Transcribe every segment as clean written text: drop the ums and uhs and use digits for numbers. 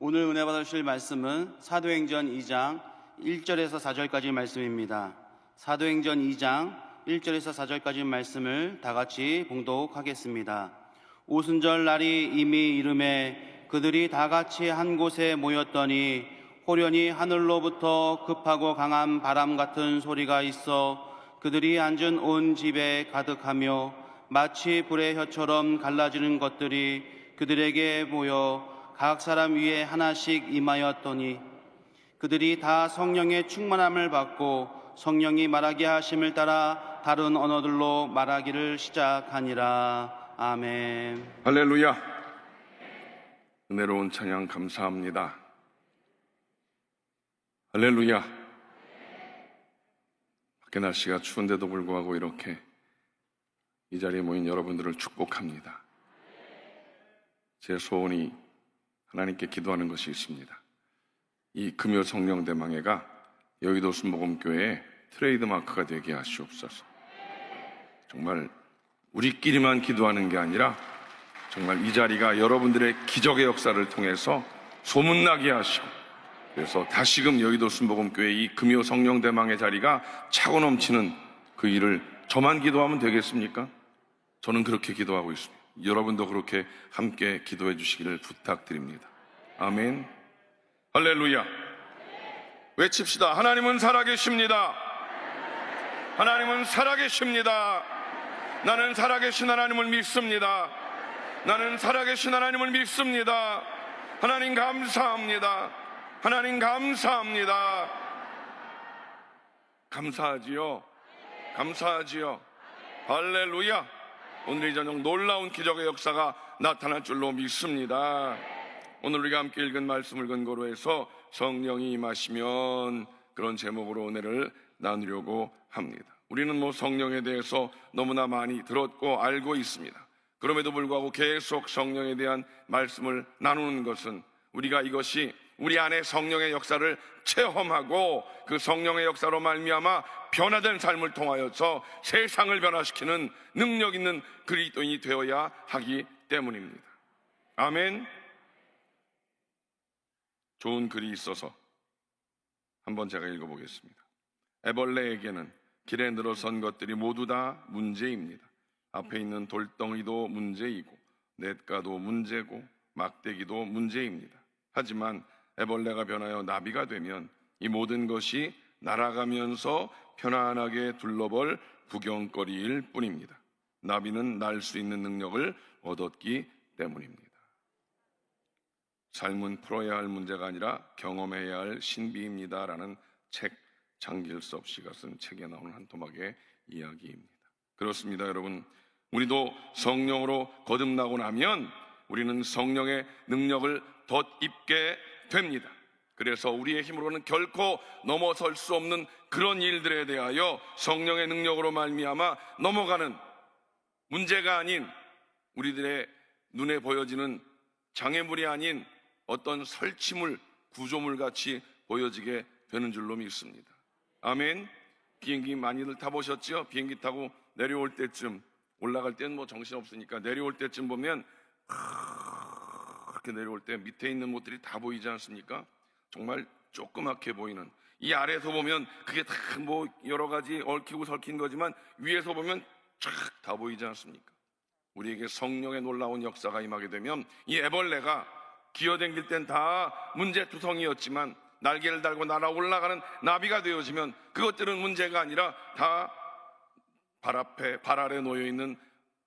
오늘 은혜 받으실 말씀은 사도행전 2장 1절에서 4절까지 말씀입니다. 사도행전 2장 1절에서 4절까지 말씀을 다 같이 봉독하겠습니다. 오순절 날이 이미 이르매 그들이 다 같이 한 곳에 모였더니 호련히 하늘로부터 급하고 강한 바람 같은 소리가 있어 그들이 앉은 온 집에 가득하며 마치 불의 혀처럼 갈라지는 것들이 그들에게 모여 각 사람 위에 하나씩 임하였더니 그들이 다 성령의 충만함을 받고 성령이 말하게 하심을 따라 다른 언어들로 말하기를 시작하니라. 아멘. 할렐루야. 은혜로운 찬양 감사합니다. 할렐루야. 밖에 날씨가 추운데도 불구하고 이렇게 이 자리에 모인 여러분들을 축복합니다. 제 소원이 하나님께 기도하는 것이 있습니다. 이 금요 성령 대망회가 여의도 순복음교회의 트레이드 마크가 되게 하시옵소서. 정말 우리끼리만 기도하는 게 아니라 정말 이 자리가 여러분들의 기적의 역사를 통해서 소문나게 하시고, 그래서 다시금 여의도 순복음교회 이 금요 성령 대망의 자리가 차고 넘치는 그 일을 저만 기도하면 되겠습니까? 저는 그렇게 기도하고 있습니다. 여러분도 그렇게 함께 기도해 주시기를 부탁드립니다. 아멘. 할렐루야. 외칩시다. 하나님은 살아계십니다. 하나님은 살아계십니다. 나는 살아계신 하나님을 믿습니다. 나는 살아계신 하나님을 믿습니다. 하나님 감사합니다. 하나님 감사합니다. 감사하지요. 감사하지요. 할렐루야. 오늘 이 저녁 놀라운 기적의 역사가 나타날 줄로 믿습니다. 오늘 우리가 함께 읽은 말씀을 근거로 해서 성령이 임하시면, 그런 제목으로 은혜를 나누려고 합니다. 우리는 성령에 대해서 너무나 많이 들었고 알고 있습니다. 그럼에도 불구하고 계속 성령에 대한 말씀을 나누는 것은 우리가 이것이 우리 안에 성령의 역사를 체험하고 그 성령의 역사로 말미암아 변화된 삶을 통하여서 세상을 변화시키는 능력 있는 그리스도인이 되어야 하기 때문입니다. 아멘. 좋은 글이 있어서 한번 제가 읽어보겠습니다. 애벌레에게는 길에 늘어선 것들이 모두 다 문제입니다. 앞에 있는 돌덩이도 문제이고 냇가도 문제고 막대기도 문제입니다. 하지만 애벌레가 변하여 나비가 되면 이 모든 것이 날아가면서 편안하게 둘러볼 구경거리일 뿐입니다. 나비는 날 수 있는 능력을 얻었기 때문입니다. 삶은 풀어야 할 문제가 아니라 경험해야 할 신비입니다 라는 책, 장길섭 씨가 쓴 책에 나오는 한 토막의 이야기입니다. 그렇습니다, 여러분. 우리도 성령으로 거듭나고 나면 우리는 성령의 능력을 덧입게 됩니다. 그래서 우리의 힘으로는 결코 넘어설 수 없는 그런 일들에 대하여 성령의 능력으로 말미암아 넘어가는, 문제가 아닌 우리들의 눈에 보여지는 장애물이 아닌 어떤 설치물, 구조물 같이 보여지게 되는 줄로 믿습니다. 아멘. 비행기 많이들 타보셨죠? 비행기 타고 내려올 때쯤, 올라갈 때는 정신없으니까 내려올 때쯤 보면 이렇게 내려올 때 밑에 있는 것들이 다 보이지 않습니까? 정말 조그맣게 보이는, 이 아래에서 보면 그게 다 여러 가지 얽히고 설킨 거지만 위에서 보면 쫙 다 보이지 않습니까? 우리에게 성령의 놀라운 역사가 임하게 되면 이 애벌레가 기어댕길 땐 다 문제투성이었지만 날개를 달고 날아 올라가는 나비가 되어지면 그것들은 문제가 아니라 다 발 앞에, 발 아래 놓여있는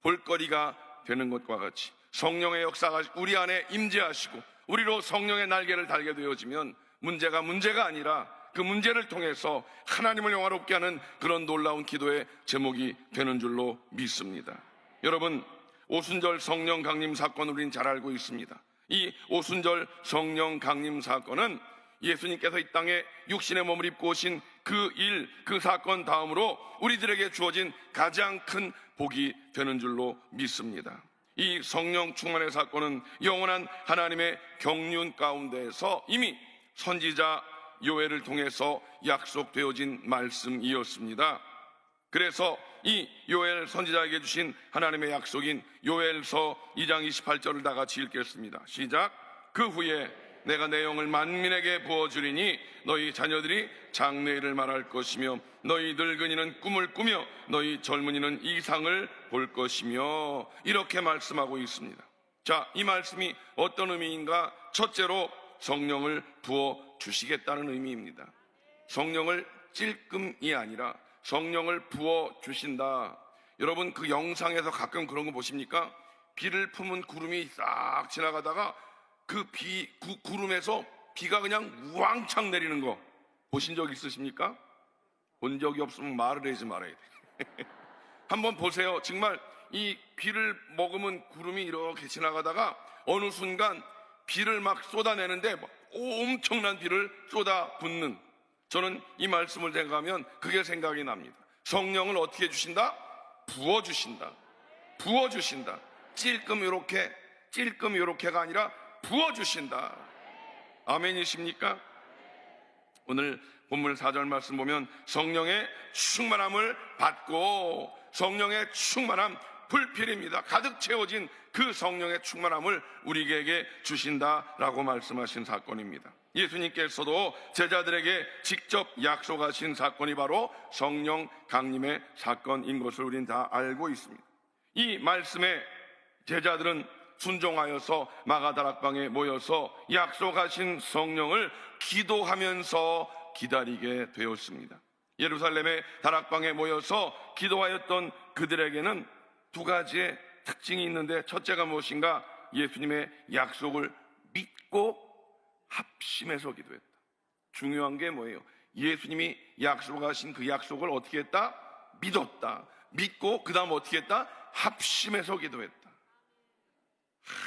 볼거리가 되는 것과 같이 성령의 역사가 우리 안에 임재하시고 우리로 성령의 날개를 달게 되어지면 문제가 아니라 그 문제를 통해서 하나님을 영화롭게 하는 그런 놀라운 기도의 제목이 되는 줄로 믿습니다. 여러분, 오순절 성령 강림 사건 우리는 잘 알고 있습니다. 이 오순절 성령 강림 사건은 예수님께서 이 땅에 육신의 몸을 입고 오신 그 일, 그 사건 다음으로 우리들에게 주어진 가장 큰 복이 되는 줄로 믿습니다. 이 성령 충만의 사건은 영원한 하나님의 경륜 가운데에서 이미 선지자 요엘을 통해서 약속되어진 말씀이었습니다. 그래서 이 요엘 선지자에게 주신 하나님의 약속인 요엘서 2장 28절을 다 같이 읽겠습니다. 시작. 그 후에 내가 내 영을 만민에게 부어주리니 너희 자녀들이 장래일을 말할 것이며 너희 늙은이는 꿈을 꾸며 너희 젊은이는 이상을 볼 것이며 이렇게 말씀하고 있습니다. 자, 이 말씀이 어떤 의미인가? 첫째로 성령을 부어주시겠다는 의미입니다. 성령을 찔끔이 아니라 성령을 부어주신다. 여러분, 그 영상에서 가끔 그런 거 보십니까? 비를 품은 구름이 싹 지나가다가 그 구름에서 비가 그냥 우왕창 내리는 거 보신 적 있으십니까? 본 적이 없으면 말을 하지 말아야 돼. 한번 보세요. 정말 이 비를 머금은 구름이 이렇게 지나가다가 어느 순간 비를 막 쏟아내는데 엄청난 비를 쏟아붓는, 저는 이 말씀을 생각하면 그게 생각이 납니다. 성령을 어떻게 해주신다? 부어주신다. 부어주신다. 찔끔 요렇게가 아니라 부어주신다. 아멘이십니까? 오늘 본문 4절 말씀 보면 성령의 충만함을 받고, 성령의 충만함 불필입니다. 가득 채워진 그 성령의 충만함을 우리에게 주신다라고 말씀하신 사건입니다. 예수님께서도 제자들에게 직접 약속하신 사건이 바로 성령 강림의 사건인 것을 우리는 다 알고 있습니다. 이 말씀에 제자들은 순종하여서 마가다락방에 모여서 약속하신 성령을 기도하면서 기다리게 되었습니다. 예루살렘의 다락방에 모여서 기도하였던 그들에게는 두 가지의 특징이 있는데, 첫째가 무엇인가? 예수님의 약속을 믿고 합심해서 기도했다. 중요한 게 뭐예요? 예수님이 약속하신 그 약속을 어떻게 했다? 믿었다. 믿고 그 다음 어떻게 했다? 합심해서 기도했다.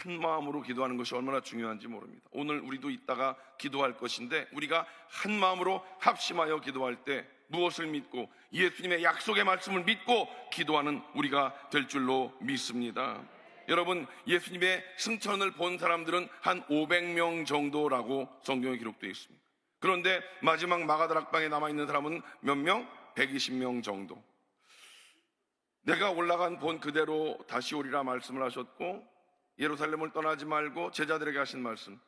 한 마음으로 기도하는 것이 얼마나 중요한지 모릅니다. 오늘 우리도 이따가 기도할 것인데, 우리가 한 마음으로 합심하여 기도할 때 무엇을 믿고? 예수님의 약속의 말씀을 믿고 기도하는 우리가 될 줄로 믿습니다. 여러분, 예수님의 승천을 본 사람들은 한 500명 정도라고 성경에 기록되어 있습니다. 그런데 마지막 마가다락방에 남아있는 사람은 몇 명? 120명 정도. 내가 올라간 본 그대로 다시 오리라 말씀을 하셨고, 예루살렘을 떠나지 말고 제자들에게 하신 말씀,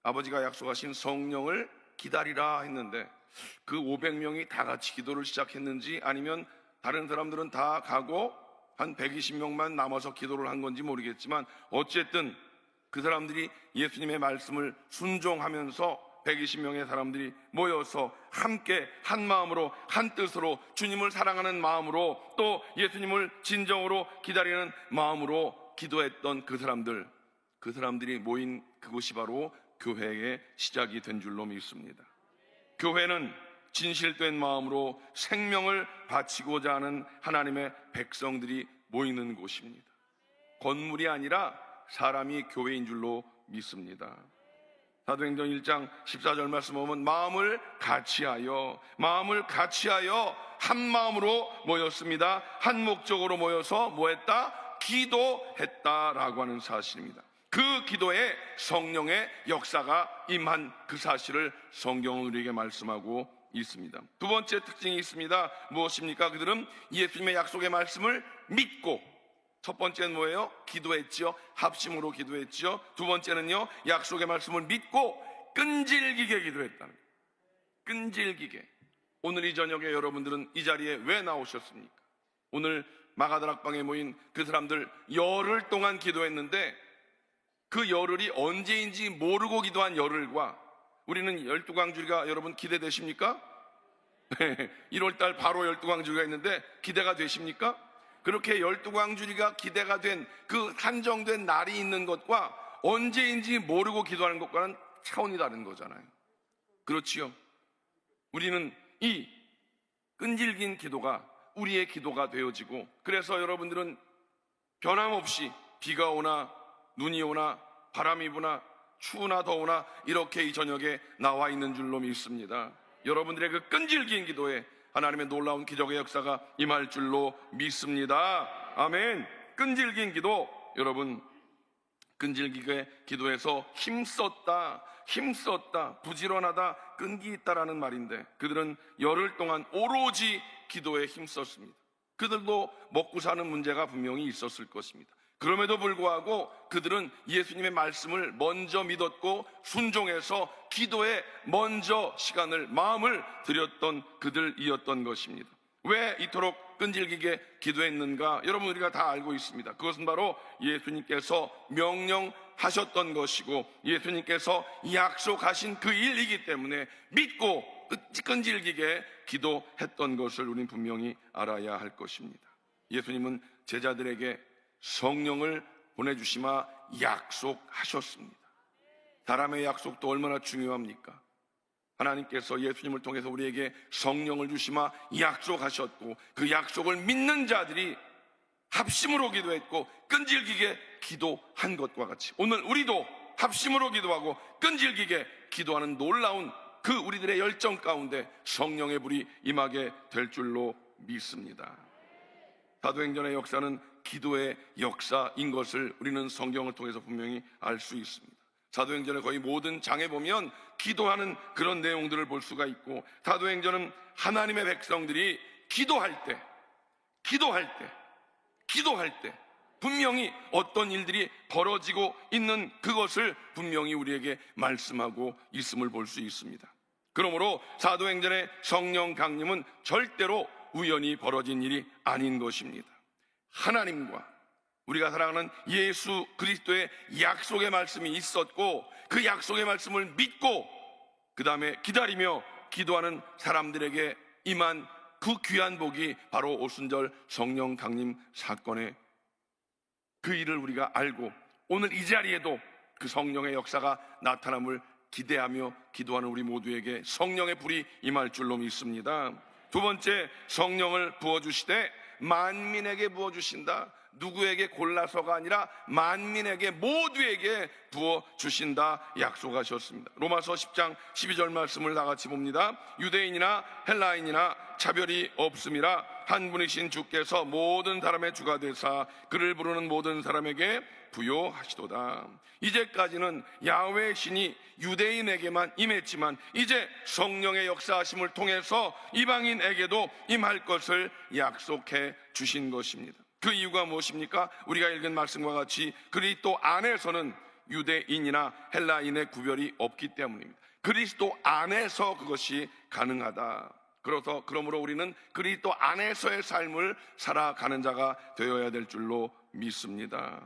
아버지가 약속하신 성령을 기다리라 했는데, 그 500명이 다 같이 기도를 시작했는지 아니면 다른 사람들은 다 가고 한 120명만 남아서 기도를 한 건지 모르겠지만, 어쨌든 그 사람들이 예수님의 말씀을 순종하면서 120명의 사람들이 모여서 함께 한 마음으로, 한 뜻으로, 주님을 사랑하는 마음으로, 또 예수님을 진정으로 기다리는 마음으로 기도했던 그 사람들이 모인 그곳이 바로 교회의 시작이 된 줄로 믿습니다. 교회는 진실된 마음으로 생명을 바치고자 하는 하나님의 백성들이 모이는 곳입니다. 건물이 아니라 사람이 교회인 줄로 믿습니다. 사도행전 1장 14절 말씀 보면 마음을 같이하여 한 마음으로 모였습니다. 한 목적으로 모여서 뭐했다? 기도했다라고 하는 사실입니다. 그 기도에 성령의 역사가 임한 그 사실을 성경은 우리에게 말씀하고 있습니다. 두 번째 특징이 있습니다. 무엇입니까? 그들은 예수님의 약속의 말씀을 믿고, 첫 번째는 뭐예요? 기도했지요. 합심으로 기도했지요. 두 번째는요, 약속의 말씀을 믿고 끈질기게 기도했다는 거예요. 끈질기게. 오늘 이 저녁에 여러분들은 이 자리에 왜 나오셨습니까? 오늘 마가다락방에 모인 그 사람들 열흘 동안 기도했는데, 그 열흘이 언제인지 모르고 기도한 열흘과, 우리는 12광주리가 여러분 기대되십니까? 1월달 바로 12광주리가 있는데 기대가 되십니까? 그렇게 12광주리가 기대가 된 그 한정된 날이 있는 것과 언제인지 모르고 기도하는 것과는 차원이 다른 거잖아요. 그렇지요? 우리는 이 끈질긴 기도가 우리의 기도가 되어지고, 그래서 여러분들은 변함없이 비가 오나 눈이 오나 바람이 부나 추우나 더우나 이렇게 이 저녁에 나와 있는 줄로 믿습니다. 여러분들의 그 끈질긴 기도에 하나님의 놀라운 기적의 역사가 임할 줄로 믿습니다. 아멘. 끈질긴 기도, 여러분, 끈질기게 기도해서 힘썼다, 부지런하다, 끈기 있다라는 말인데, 그들은 열흘 동안 오로지 기도에 힘썼습니다. 그들도 먹고 사는 문제가 분명히 있었을 것입니다. 그럼에도 불구하고 그들은 예수님의 말씀을 먼저 믿었고 순종해서 기도에 먼저 마음을 들였던 그들이었던 것입니다. 왜 이토록 끈질기게 기도했는가? 여러분, 우리가 다 알고 있습니다. 그것은 바로 예수님께서 명령하셨던 것이고 예수님께서 약속하신 그 일이기 때문에 믿고 끈질기게 기도했던 것을 우리는 분명히 알아야 할 것입니다. 예수님은 제자들에게 성령을 보내주시마 약속하셨습니다. 사람의 약속도 얼마나 중요합니까? 하나님께서 예수님을 통해서 우리에게 성령을 주시마 약속하셨고 그 약속을 믿는 자들이 합심으로 기도했고 끈질기게 기도한 것과 같이 오늘 우리도 합심으로 기도하고 끈질기게 기도하는 놀라운 그 우리들의 열정 가운데 성령의 불이 임하게 될 줄로 믿습니다. 사도행전의 역사는 기도의 역사인 것을 우리는 성경을 통해서 분명히 알 수 있습니다. 사도행전의 거의 모든 장에 보면 기도하는 그런 내용들을 볼 수가 있고 사도행전은 하나님의 백성들이 기도할 때 분명히 어떤 일들이 벌어지고 있는 그것을 분명히 우리에게 말씀하고 있음을 볼 수 있습니다. 그러므로 사도행전의 성령 강림은 절대로 우연히 벌어진 일이 아닌 것입니다. 하나님과 우리가 사랑하는 예수 그리스도의 약속의 말씀이 있었고 그 약속의 말씀을 믿고 그 다음에 기다리며 기도하는 사람들에게 임한 그 귀한 복이 바로 오순절 성령 강림 사건의 그 일을 우리가 알고 오늘 이 자리에도 그 성령의 역사가 나타남을 기대하며 기도하는 우리 모두에게 성령의 불이 임할 줄로 믿습니다. 두 번째, 성령을 부어주시되 만민에게 부어주신다. 누구에게 골라서가 아니라 만민에게 모두에게 부어주신다 약속하셨습니다. 로마서 10장 12절 말씀을 다같이 봅니다. 유대인이나 헬라인이나 차별이 없음이라 한 분이신 주께서 모든 사람의 주가 되사 그를 부르는 모든 사람에게 부요하시도다. 이제까지는 야훼 신이 유대인에게만 임했지만 이제 성령의 역사하심을 통해서 이방인에게도 임할 것을 약속해 주신 것입니다. 그 이유가 무엇입니까? 우리가 읽은 말씀과 같이 그리스도 안에서는 유대인이나 헬라인의 구별이 없기 때문입니다. 그리스도 안에서 그것이 가능하다. 그러므로 우리는 그리스도 안에서의 삶을 살아가는 자가 되어야 될 줄로 믿습니다.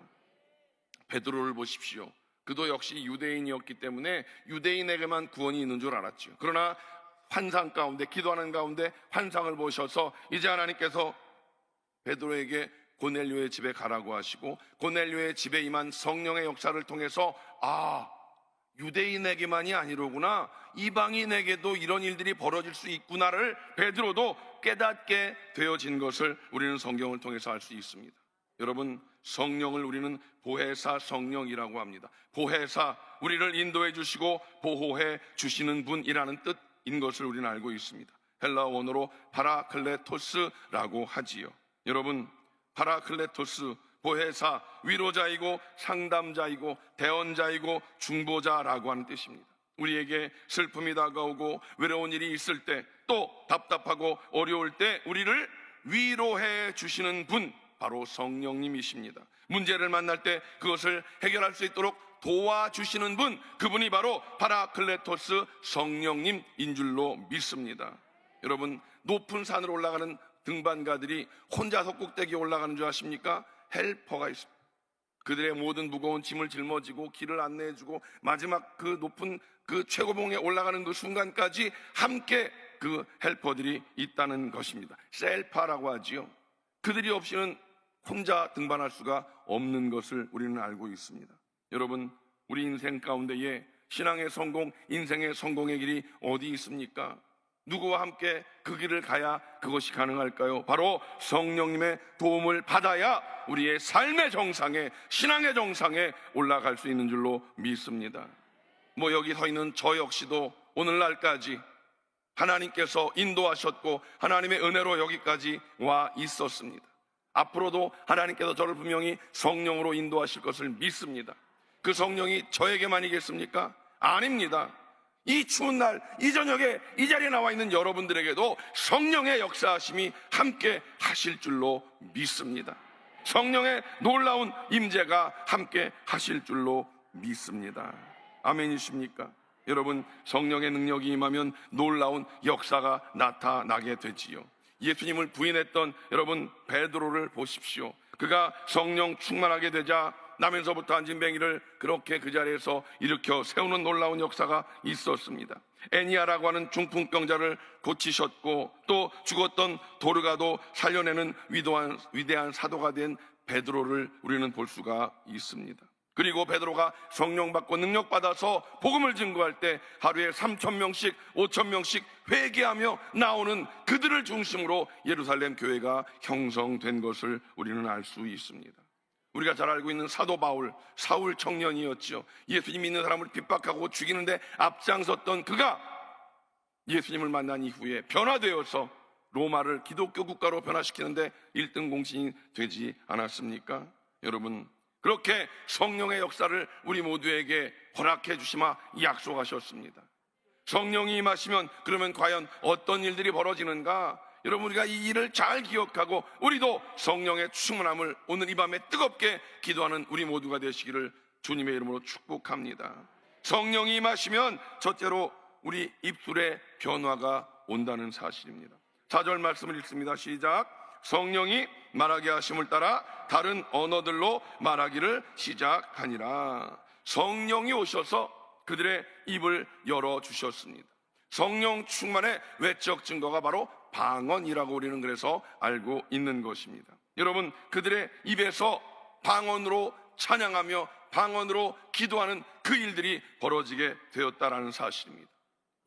베드로를 보십시오. 그도 역시 유대인이었기 때문에 유대인에게만 구원이 있는 줄 알았죠. 그러나 환상 가운데, 기도하는 가운데 환상을 보셔서 이제 하나님께서 베드로에게 고넬료의 집에 가라고 하시고 고넬료의 집에 임한 성령의 역사를 통해서 유대인에게만이 아니로구나, 이방인에게도 이런 일들이 벌어질 수 있구나를 베드로도 깨닫게 되어진 것을 우리는 성경을 통해서 알 수 있습니다. 여러분, 성령을 우리는 보혜사 성령이라고 합니다. 보혜사, 우리를 인도해 주시고 보호해 주시는 분이라는 뜻인 것을 우리는 알고 있습니다. 헬라어 원어로 파라클레토스라고 하지요. 여러분, 파라클레토스, 보혜사, 위로자이고 상담자이고 대언자이고 중보자라고 하는 뜻입니다. 우리에게 슬픔이 다가오고 외로운 일이 있을 때, 또 답답하고 어려울 때 우리를 위로해 주시는 분, 바로 성령님이십니다. 문제를 만날 때 그것을 해결할 수 있도록 도와주시는 분, 그분이 바로 파라클레토스 성령님인 줄로 믿습니다. 여러분, 높은 산으로 올라가는 등반가들이 혼자서 꼭대기에 올라가는 줄 아십니까? 헬퍼가 있습니다. 그들의 모든 무거운 짐을 짊어지고 길을 안내해주고 마지막 그 높은 그 최고봉에 올라가는 그 순간까지 함께 그 헬퍼들이 있다는 것입니다. 셀파라고 하지요. 그들이 없이는 혼자 등반할 수가 없는 것을 우리는 알고 있습니다. 여러분, 우리 인생 가운데에 신앙의 성공, 인생의 성공의 길이 어디 있습니까? 누구와 함께 그 길을 가야 그것이 가능할까요? 바로 성령님의 도움을 받아야 우리의 삶의 정상에, 신앙의 정상에 올라갈 수 있는 줄로 믿습니다. 여기 서 있는 저 역시도 오늘날까지 하나님께서 인도하셨고 하나님의 은혜로 여기까지 와 있었습니다. 앞으로도 하나님께서 저를 분명히 성령으로 인도하실 것을 믿습니다. 그 성령이 저에게만이겠습니까? 아닙니다. 이 추운 날, 이 저녁에 이 자리에 나와 있는 여러분들에게도 성령의 역사하심이 함께 하실 줄로 믿습니다. 성령의 놀라운 임재가 함께 하실 줄로 믿습니다. 아멘이십니까? 여러분, 성령의 능력이 임하면 놀라운 역사가 나타나게 되지요. 예수님을 부인했던 여러분 베드로를 보십시오. 그가 성령 충만하게 되자 나면서부터 앉은 뱅이를 그렇게 그 자리에서 일으켜 세우는 놀라운 역사가 있었습니다. 애니아라고 하는 중풍병자를 고치셨고, 또 죽었던 도르가도 살려내는 위대한 사도가 된 베드로를 우리는 볼 수가 있습니다. 그리고 베드로가 성령 받고 능력 받아서 복음을 증거할 때 하루에 3,000명씩 5,000명씩 회개하며 나오는 그들을 중심으로 예루살렘 교회가 형성된 것을 우리는 알 수 있습니다. 우리가 잘 알고 있는 사도 바울, 사울 청년이었죠. 예수님 믿는 사람을 핍박하고 죽이는데 앞장섰던 그가 예수님을 만난 이후에 변화되어서 로마를 기독교 국가로 변화시키는데 1등 공신이 되지 않았습니까? 여러분, 그렇게 성령의 역사를 우리 모두에게 허락해 주시마 약속하셨습니다. 성령이 임하시면 그러면 과연 어떤 일들이 벌어지는가? 여러분, 우리가 이 일을 잘 기억하고 우리도 성령의 충만함을 오늘 이 밤에 뜨겁게 기도하는 우리 모두가 되시기를 주님의 이름으로 축복합니다. 성령이 임하시면 첫째로 우리 입술의 변화가 온다는 사실입니다. 4절 말씀을 읽습니다. 시작. 성령이 말하게 하심을 따라 다른 언어들로 말하기를 시작하니라. 성령이 오셔서 그들의 입을 열어주셨습니다. 성령 충만의 외적 증거가 바로 방언이라고 우리는 그래서 알고 있는 것입니다. 여러분, 그들의 입에서 방언으로 찬양하며 방언으로 기도하는 그 일들이 벌어지게 되었다라는 사실입니다.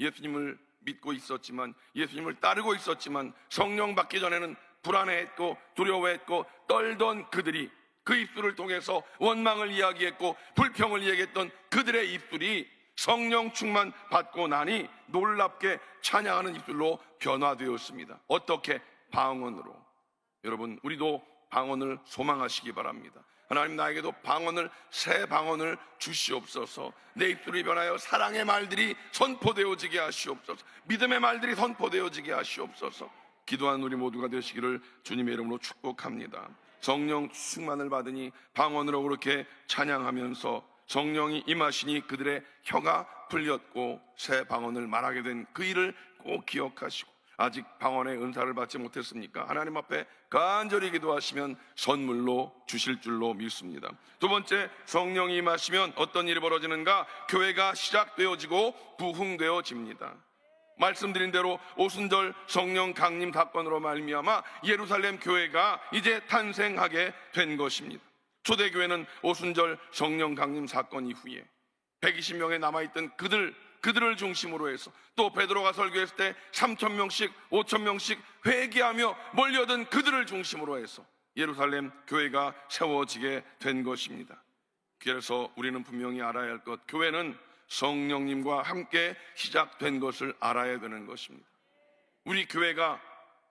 예수님을 믿고 있었지만, 예수님을 따르고 있었지만 성령 받기 전에는 불안해했고 두려워했고 떨던 그들이 그 입술을 통해서 원망을 이야기했고 불평을 이야기했던 그들의 입술이 성령 충만 받고 나니 놀랍게 찬양하는 입술로 변화되었습니다. 어떻게? 방언으로. 여러분, 우리도 방언을 소망하시기 바랍니다. 하나님, 나에게도 방언을, 새 방언을 주시옵소서. 내 입술이 변하여 사랑의 말들이 선포되어지게 하시옵소서. 믿음의 말들이 선포되어지게 하시옵소서. 기도한 우리 모두가 되시기를 주님의 이름으로 축복합니다. 성령 충만을 받으니 방언으로 그렇게 찬양하면서 성령이 임하시니 그들의 혀가 풀렸고 새 방언을 말하게 된 그 일을 꼭 기억하시고, 아직 방언의 은사를 받지 못했습니까? 하나님 앞에 간절히 기도하시면 선물로 주실 줄로 믿습니다. 두 번째, 성령이 임하시면 어떤 일이 벌어지는가? 교회가 시작되어지고 부흥되어집니다. 말씀드린 대로 오순절 성령 강림 사건으로 말미암아 예루살렘 교회가 이제 탄생하게 된 것입니다. 초대교회는 오순절 성령 강림 사건 이후에 120명에 남아있던 그들을 중심으로 해서, 또 베드로가 설교했을 때 3,000명씩 5,000명씩 회개하며 몰려든 그들을 중심으로 해서 예루살렘 교회가 세워지게 된 것입니다. 그래서 우리는 분명히 알아야 할 것, 교회는 성령님과 함께 시작된 것을 알아야 되는 것입니다. 우리 교회가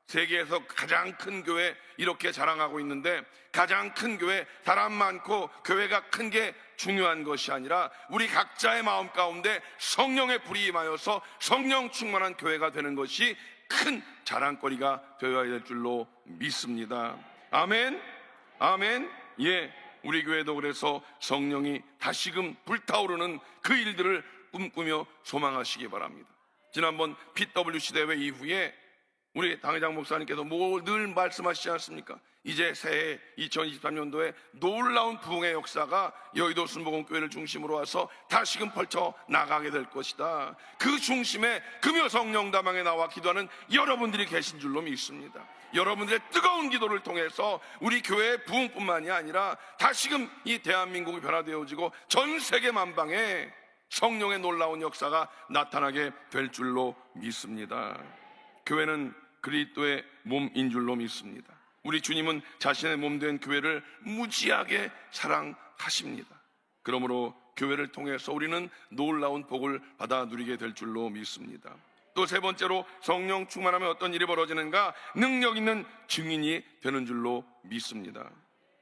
세계에서 가장 큰 교회 이렇게 자랑하고 있는데, 가장 큰 교회, 사람 많고 교회가 큰 게 중요한 것이 아니라 우리 각자의 마음 가운데 성령의 불이 임하여서 성령 충만한 교회가 되는 것이 큰 자랑거리가 되어야 될 줄로 믿습니다. 아멘, 아멘. 예, 우리 교회도 그래서 성령이 다시금 불타오르는 그 일들을 꿈꾸며 소망하시기 바랍니다. 지난번 PWC 대회 이후에 우리 당회장 목사님께서 늘 말씀하시지 않습니까? 이제 새해 2023년도에 놀라운 부흥의 역사가 여의도 순복음교회를 중심으로 와서 다시금 펼쳐 나가게 될 것이다. 그 중심에 금요 성령다방에 나와 기도하는 여러분들이 계신 줄로 믿습니다. 여러분들의 뜨거운 기도를 통해서 우리 교회의 부흥뿐만이 아니라 다시금 이 대한민국이 변화되어지고 전 세계 만방에 성령의 놀라운 역사가 나타나게 될 줄로 믿습니다. 교회는 그리스도의 몸인 줄로 믿습니다. 우리 주님은 자신의 몸 된 교회를 무지하게 사랑하십니다. 그러므로 교회를 통해서 우리는 놀라운 복을 받아 누리게 될 줄로 믿습니다. 또 세 번째로, 성령 충만하면 어떤 일이 벌어지는가? 능력 있는 증인이 되는 줄로 믿습니다.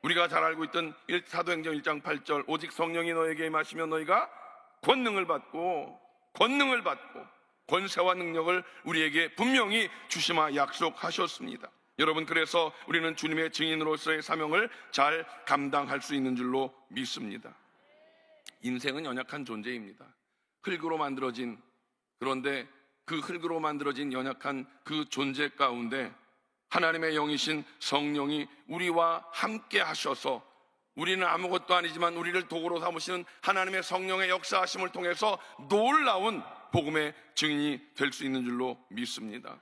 우리가 잘 알고 있던 사도행전 1장 8절, 오직 성령이 너에게 임하시면 너희가 권능을 받고 권세와 능력을 우리에게 분명히 주시마 약속하셨습니다. 여러분, 그래서 우리는 주님의 증인으로서의 사명을 잘 감당할 수 있는 줄로 믿습니다. 인생은 연약한 존재입니다. 흙으로 만들어진, 그런데 그 흙으로 만들어진 연약한 그 존재 가운데 하나님의 영이신 성령이 우리와 함께 하셔서, 우리는 아무것도 아니지만 우리를 도구로 삼으시는 하나님의 성령의 역사하심을 통해서 놀라운 복음의 증인이 될 수 있는 줄로 믿습니다.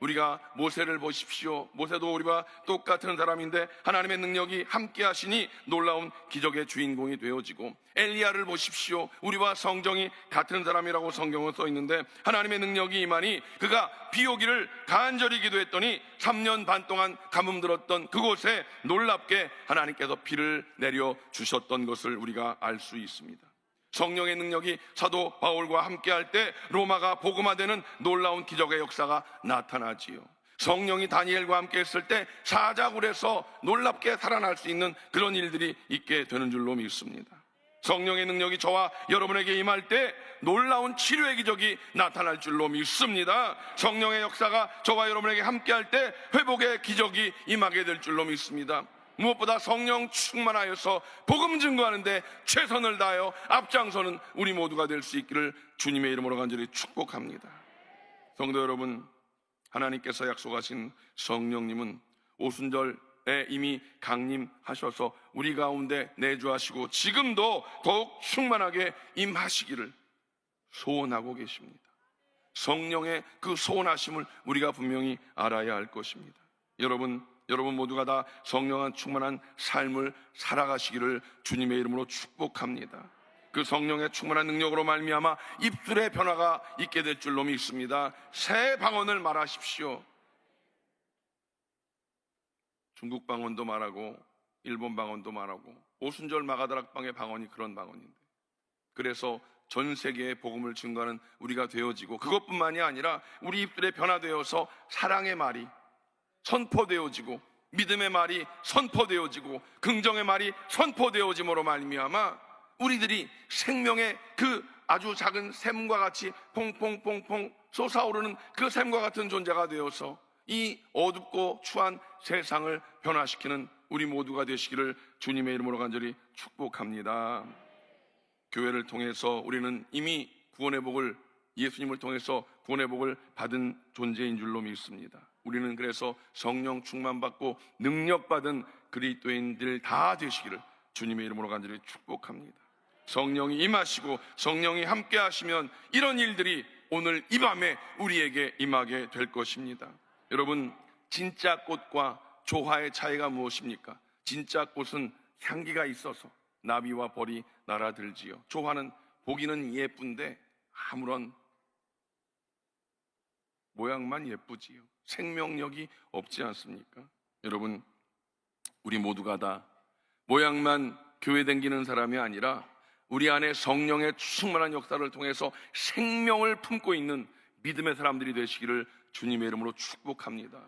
우리가 모세를 보십시오. 모세도 우리와 똑같은 사람인데 하나님의 능력이 함께 하시니 놀라운 기적의 주인공이 되어지고, 엘리야를 보십시오. 우리와 성정이 같은 사람이라고 성경은 써 있는데 하나님의 능력이 임하니 그가 비 오기를 간절히 기도했더니 3년 반 동안 가뭄 들었던 그곳에 놀랍게 하나님께서 비를 내려 주셨던 것을 우리가 알 수 있습니다. 성령의 능력이 사도 바울과 함께할 때 로마가 복음화되는 놀라운 기적의 역사가 나타나지요. 성령이 다니엘과 함께 했을 때 사자굴에서 놀랍게 살아날 수 있는 그런 일들이 있게 되는 줄로 믿습니다. 성령의 능력이 저와 여러분에게 임할 때 놀라운 치료의 기적이 나타날 줄로 믿습니다. 성령의 역사가 저와 여러분에게 함께할 때 회복의 기적이 임하게 될 줄로 믿습니다. 무엇보다 성령 충만하여서 복음 증거하는데 최선을 다하여 앞장서는 우리 모두가 될 수 있기를 주님의 이름으로 간절히 축복합니다. 성도 여러분, 하나님께서 약속하신 성령님은 오순절에 이미 강림하셔서 우리 가운데 내주하시고 지금도 더욱 충만하게 임하시기를 소원하고 계십니다. 성령의 그 소원하심을 우리가 분명히 알아야 할 것입니다. 여러분 모두가 다 성령한 충만한 삶을 살아가시기를 주님의 이름으로 축복합니다. 그 성령의 충만한 능력으로 말미암아 입술의 변화가 있게 될 줄로 믿습니다. 새 방언을 말하십시오. 중국 방언도 말하고 일본 방언도 말하고 오순절 마가다락방의 방언이 그런 방언인데, 그래서 전 세계에 복음을 증거하는 우리가 되어지고, 그것뿐만이 아니라 우리 입술에 변화되어서 사랑의 말이 선포되어지고, 믿음의 말이 선포되어지고, 긍정의 말이 선포되어짐으로 말미암아 우리들이 생명의 그 아주 작은 샘과 같이 퐁퐁퐁퐁 솟아오르는 그 샘과 같은 존재가 되어서 이 어둡고 추한 세상을 변화시키는 우리 모두가 되시기를 주님의 이름으로 간절히 축복합니다. 교회를 통해서 우리는 이미 구원의 복을, 예수님을 통해서 구원의 복을 받은 존재인 줄로 믿습니다. 우리는 그래서 성령 충만받고 능력받은 그리스도인들 다 되시기를 주님의 이름으로 간절히 축복합니다. 성령이 임하시고 성령이 함께 하시면 이런 일들이 오늘 이 밤에 우리에게 임하게 될 것입니다. 여러분, 진짜 꽃과 조화의 차이가 무엇입니까? 진짜 꽃은 향기가 있어서 나비와 벌이 날아들지요. 조화는 보기는 예쁜데 아무런 모양만 예쁘지요. 생명력이 없지 않습니까? 여러분, 우리 모두가 다 모양만 교회 다니는 사람이 아니라 우리 안에 성령의 충만한 역사를 통해서 생명을 품고 있는 믿음의 사람들이 되시기를 주님의 이름으로 축복합니다.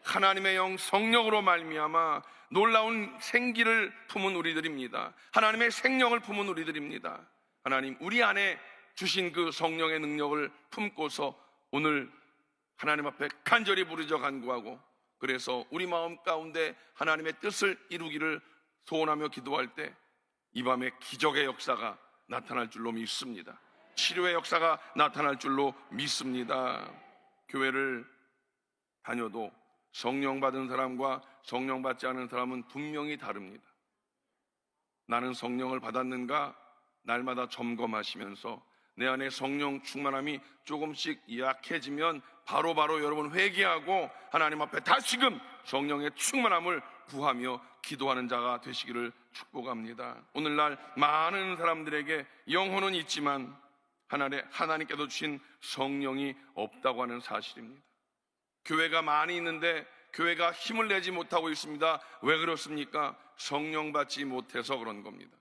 하나님의 영 성령으로 말미암아 놀라운 생기를 품은 우리들입니다. 하나님의 생명을 품은 우리들입니다. 하나님, 우리 안에 주신 그 성령의 능력을 품고서 오늘 하나님 앞에 간절히 부르짖어 간구하고, 그래서 우리 마음 가운데 하나님의 뜻을 이루기를 소원하며 기도할 때 이 밤에 기적의 역사가 나타날 줄로 믿습니다. 치료의 역사가 나타날 줄로 믿습니다. 교회를 다녀도 성령 받은 사람과 성령 받지 않은 사람은 분명히 다릅니다. 나는 성령을 받았는가 날마다 점검하시면서 내 안에 성령 충만함이 조금씩 약해지면 바로바로 여러분 회개하고 하나님 앞에 다시금 성령의 충만함을 구하며 기도하는 자가 되시기를 축복합니다. 오늘날 많은 사람들에게 영혼은 있지만 하나님께서 주신 성령이 없다고 하는 사실입니다. 교회가 많이 있는데 교회가 힘을 내지 못하고 있습니다. 왜 그렇습니까? 성령 받지 못해서 그런 겁니다.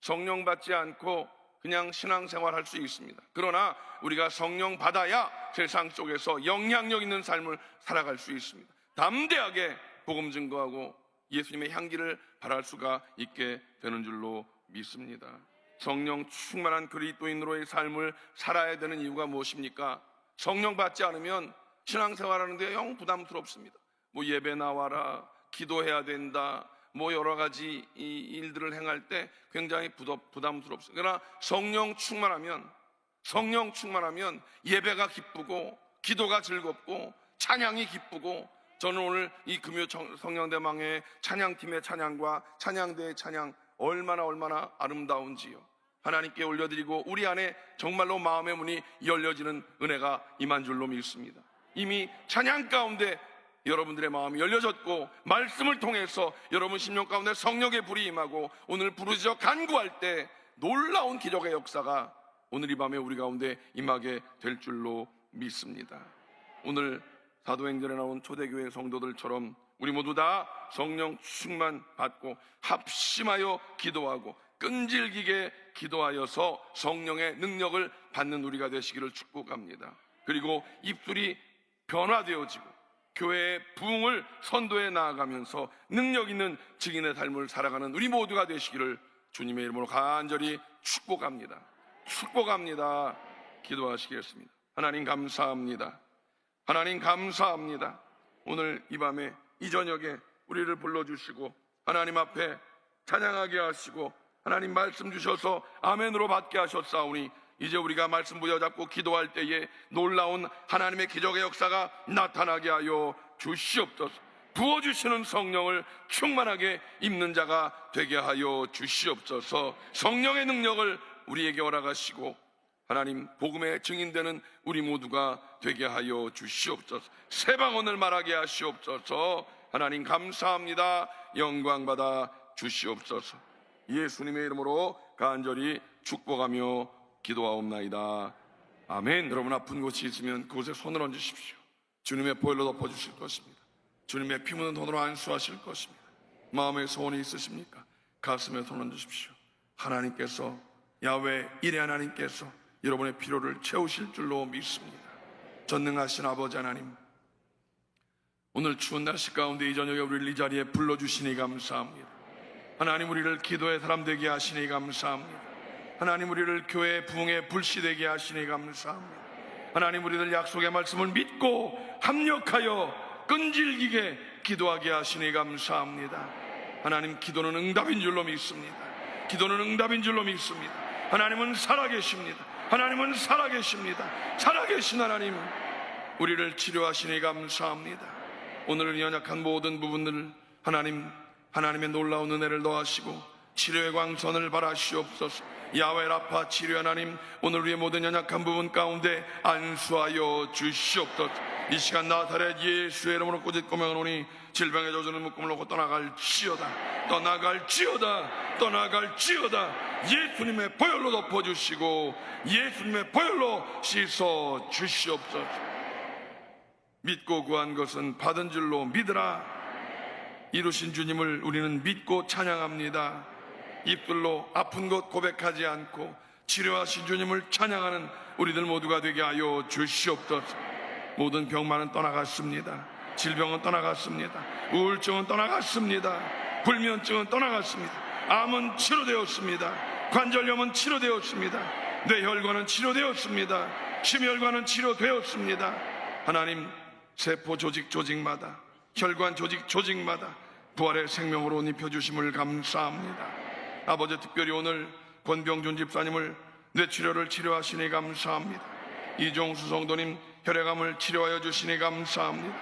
성령 받지 않고 그냥 신앙생활 할 수 있습니다. 그러나 우리가 성령 받아야 세상 속에서 영향력 있는 삶을 살아갈 수 있습니다. 담대하게 복음 증거하고 예수님의 향기를 발할 수가 있게 되는 줄로 믿습니다. 성령 충만한 그리스도인으로의 삶을 살아야 되는 이유가 무엇입니까? 성령 받지 않으면 신앙생활하는데 영 부담스럽습니다. 뭐 예배 나와라, 기도해야 된다, 뭐 여러 가지 이 일들을 행할 때 굉장히 부담스럽습니다. 그러나 성령 충만하면 예배가 기쁘고 기도가 즐겁고 찬양이 기쁘고, 저는 오늘 이 금요 성령대망의 찬양팀의 찬양과 찬양대의 찬양 얼마나 아름다운지요. 하나님께 올려드리고 우리 안에 정말로 마음의 문이 열려지는 은혜가 임한 줄로 믿습니다. 이미 찬양 가운데 여러분들의 마음이 열려졌고, 말씀을 통해서 여러분 심령 가운데 성령의 불이 임하고, 오늘 부르짖어 간구할 때 놀라운 기적의 역사가 오늘 이 밤에 우리 가운데 임하게 될 줄로 믿습니다. 오늘 사도행전에 나온 초대교회 성도들처럼 우리 모두 다 성령 충만 받고 합심하여 기도하고 끈질기게 기도하여서 성령의 능력을 받는 우리가 되시기를 축복합니다. 그리고 입술이 변화되어지고 교회의 부흥을 선도해 나아가면서 능력 있는 증인의 삶을 살아가는 우리 모두가 되시기를 주님의 이름으로 간절히 축복합니다. 기도하시겠습니다. 하나님 감사합니다. 오늘 이 밤에 이 저녁에 우리를 불러주시고 하나님 앞에 찬양하게 하시고 하나님 말씀 주셔서 아멘으로 받게 하셨사오니, 이제 우리가 말씀 부여잡고 기도할 때에 놀라운 하나님의 기적의 역사가 나타나게 하여 주시옵소서. 부어주시는 성령을 충만하게 입는 자가 되게 하여 주시옵소서. 성령의 능력을 우리에게 허락하시고 하나님 복음의 증인되는 우리 모두가 되게 하여 주시옵소서. 새 방언을 말하게 하시옵소서. 하나님 감사합니다. 영광 받아 주시옵소서. 예수님의 이름으로 간절히 축복하며 기도하옵나이다. 아멘. 여러분 아픈 곳이 있으면 그곳에 손을 얹으십시오. 주님의 보혈로 덮어주실 것입니다. 주님의 피 묻은 손으로 안수하실 것입니다. 마음에 소원이 있으십니까? 가슴에 손 얹으십시오. 하나님께서, 야훼 일의 하나님께서 여러분의 필요를 채우실 줄로 믿습니다. 전능하신 아버지 하나님, 오늘 추운 날씨 가운데 이 저녁에 우리를 이 자리에 불러주시니 감사합니다. 하나님, 우리를 기도의 사람 되게 하시니 감사합니다. 하나님, 우리를 교회의 부흥의 불씨 되게 하시니 감사합니다. 하나님, 우리들 약속의 말씀을 믿고 합력하여 끈질기게 기도하게 하시니 감사합니다. 하나님, 기도는 응답인 줄로 믿습니다. 하나님은 살아계십니다. 살아계신 하나님, 우리를 치료하시니 감사합니다. 오늘 연약한 모든 부분들 하나님의 놀라운 은혜를 더하시고 치료의 광선을 바라시옵소서. 야훼 라파 치료 하나님, 오늘 우리의 모든 연약한 부분 가운데 안수하여 주시옵소서. 이 시간 나사렛 예수의 이름으로 꾸짖고 명하노니 질병의 저주는 묶음을 놓고 떠나갈지어다. 예수님의 보혈로 덮어주시고 예수님의 보혈로 씻어 주시옵소서. 믿고 구한 것은 받은 줄로 믿으라. 이루신 주님을 우리는 믿고 찬양합니다. 입술로 아픈 것 고백하지 않고 치료하신 주님을 찬양하는 우리들 모두가 되게 하여 주시옵소서. 모든 병만은 떠나갔습니다. 질병은 떠나갔습니다. 우울증은 떠나갔습니다. 불면증은 떠나갔습니다. 암은 치료되었습니다. 관절염은 치료되었습니다. 뇌혈관은 치료되었습니다. 심혈관은 치료되었습니다. 하나님, 세포 조직마다, 혈관 조직마다 부활의 생명으로 옷 입혀주심을 감사합니다. 아버지, 특별히 오늘 권병준 집사님을 뇌치료를 치료하시니 감사합니다. 이종수 성도님 혈액암을 치료하여 주시니 감사합니다.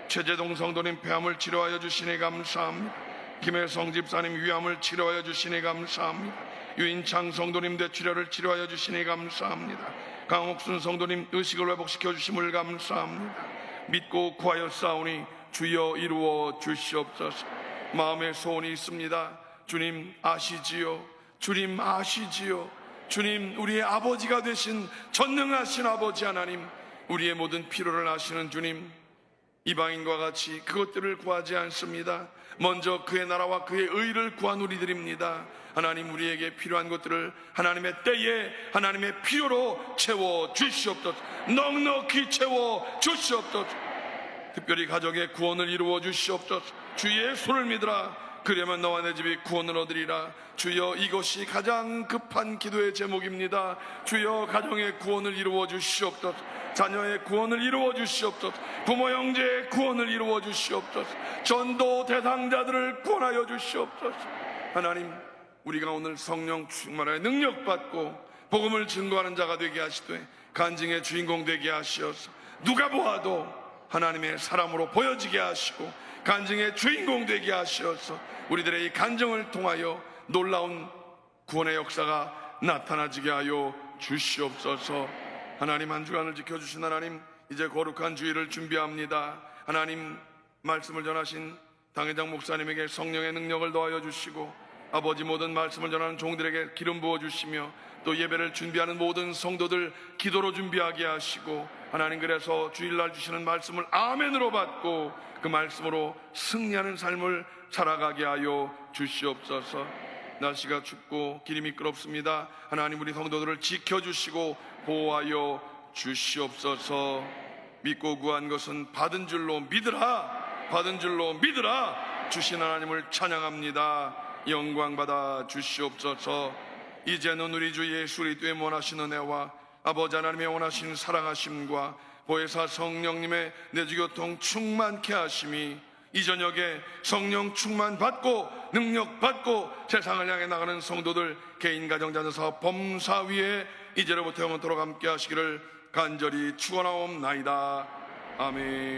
최재동 성도님 폐암을 치료하여 주시니 감사합니다. 김혜성 집사님 위암을 치료하여 주시니 감사합니다. 유인창 성도님 뇌출혈을 치료하여 주시니 감사합니다. 강옥순 성도님 의식을 회복시켜 주심을 감사합니다. 믿고 구하였사오니 주여 이루어 주시옵소서. 마음에 소원이 있습니다. 주님 아시지요. 주님, 우리의 아버지가 되신 전능하신 아버지 하나님, 우리의 모든 필요를 아시는 주님, 이방인과 같이 그것들을 구하지 않습니다. 먼저 그의 나라와 그의 의를 구한 우리들입니다. 하나님, 우리에게 필요한 것들을 하나님의 때에 하나님의 필요로 채워 주시옵소서. 넉넉히 채워 주시옵소서. 특별히 가족의 구원을 이루어 주시옵소서. 주 예수를 믿으라. 그러면 너와 내 집이 구원을 얻으리라. 주여, 이것이 가장 급한 기도의 제목입니다. 주여, 가정의 구원을 이루어 주시옵소서. 자녀의 구원을 이루어 주시옵소서. 부모 형제의 구원을 이루어 주시옵소서. 전도 대상자들을 구원하여 주시옵소서. 하나님, 우리가 오늘 성령 충만하여 능력받고 복음을 증거하는 자가 되게 하시되 간증의 주인공 되게 하시어서 누가 보아도 하나님의 사람으로 보여지게 하시고 간증의 주인공 되게 하시어서 우리들의 이 간증을 통하여 놀라운 구원의 역사가 나타나지게 하여 주시옵소서. 하나님, 한 주간을 지켜주신 하나님, 이제 거룩한 주일을 준비합니다. 하나님, 말씀을 전하신 당회장 목사님에게 성령의 능력을 더하여 주시고 아버지, 모든 말씀을 전하는 종들에게 기름 부어주시며 또 예배를 준비하는 모든 성도들 기도로 준비하게 하시고 하나님, 그래서 주일날 주시는 말씀을 아멘으로 받고 그 말씀으로 승리하는 삶을 살아가게 하여 주시옵소서. 날씨가 춥고 길이 미끄럽습니다. 하나님, 우리 성도들을 지켜주시고 보호하여 주시옵소서. 믿고 구한 것은 받은 줄로 믿으라, 받은 줄로 믿으라. 주신 하나님을 찬양합니다. 영광 받아 주시옵소서. 이제는 우리 주 예수 그리스도의 원하신 은혜와 아버지 하나님의 원하신 사랑하심과 보혜사 성령님의 내주교통 충만케 하심이 이 저녁에 성령 충만 받고 능력 받고 세상을 향해 나가는 성도들 개인 가정 자녀 사업 범사 위에 이제로부터 영원토록 함께 하시기를 간절히 축원하옵나이다. 아멘.